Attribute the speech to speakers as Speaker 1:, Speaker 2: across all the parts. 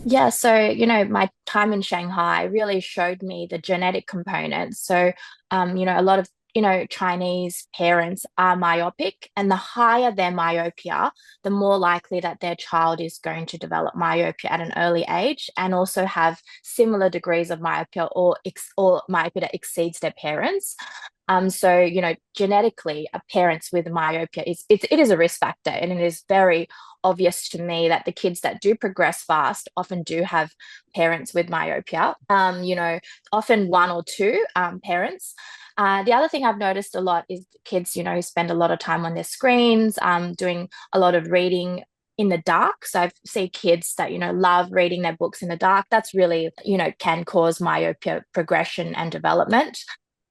Speaker 1: Yeah, so my time in Shanghai really showed me the genetic components. So, a lot of Chinese parents are myopic, and the higher their myopia, the more likely that their child is going to develop myopia at an early age, and also have similar degrees of myopia or myopia that exceeds their parents. So genetically, a parents with myopia it is a risk factor, and it is very obvious to me that the kids that do progress fast often do have parents with myopia. Often one or two parents. The other thing I've noticed a lot is kids, who spend a lot of time on their screens, doing a lot of reading in the dark. So I see kids that, love reading their books in the dark. That's really, can cause myopia progression and development.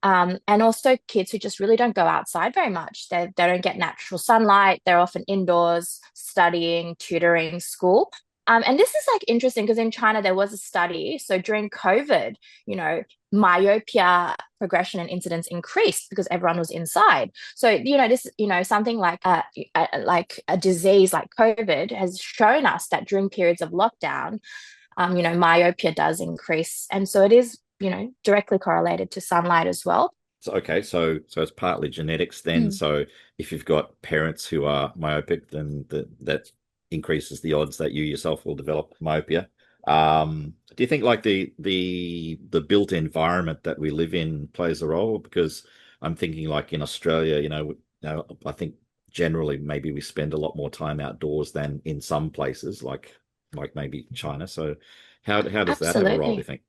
Speaker 1: And also kids who just really don't go outside very much. They don't get natural sunlight. They're often indoors studying, tutoring, school. And this is like interesting because in China there was a study. So during COVID, myopia progression and incidence increased because everyone was inside. So this something like a disease like COVID has shown us that during periods of lockdown, myopia does increase. And so it is, directly correlated to sunlight as well.
Speaker 2: So, okay, so it's partly genetics then.
Speaker 1: Mm.
Speaker 2: So if you've got parents who are myopic, then that increases the odds that you yourself will develop myopia. Do you think like the built environment that we live in plays a role? Because I'm thinking like in Australia, I think generally maybe we spend a lot more time outdoors than in some places, like maybe China. So how does that have a role, do you
Speaker 1: Absolutely.
Speaker 2: think?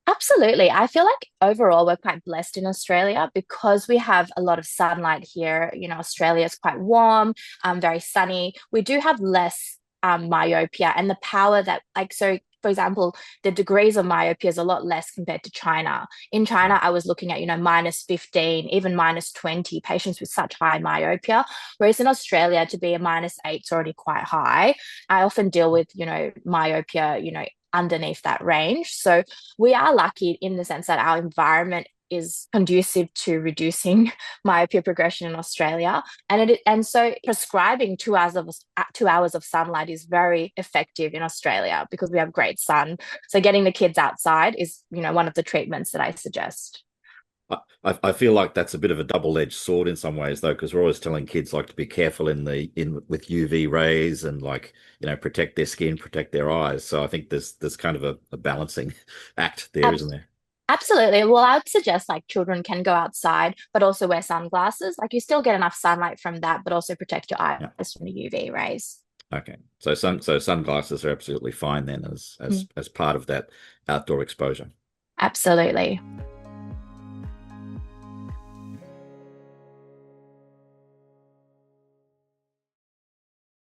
Speaker 1: Absolutely. I feel like overall we're quite blessed in Australia because we have a lot of sunlight here. Australia is quite warm, very sunny. We do have less myopia and the power that, like, so for example, the degrees of myopia is a lot less compared to China. In China, I was looking at, minus 15, even minus 20 patients with such high myopia. Whereas in Australia, to be a minus 8 is already quite high. I often deal with, myopia, underneath that range. So we are lucky in the sense that our environment is conducive to reducing myopia progression in Australia, and so prescribing 2 hours of sunlight is very effective in Australia because we have great sun. So getting the kids outside is one of the treatments that I suggest.
Speaker 2: I feel like that's a bit of a double-edged sword in some ways, though, because we're always telling kids like to be careful in with UV rays and like protect their skin, protect their eyes. So I think there's kind of a balancing act there,
Speaker 1: Ab-
Speaker 2: isn't there?
Speaker 1: Absolutely. Well, I would suggest like children can go outside, but also wear sunglasses. Like you still get enough sunlight from that, but also protect your
Speaker 2: Yeah.
Speaker 1: eyes from the UV rays.
Speaker 2: Okay. So sunglasses are absolutely fine then as
Speaker 1: Mm,
Speaker 2: as part of that outdoor exposure.
Speaker 1: absolutely.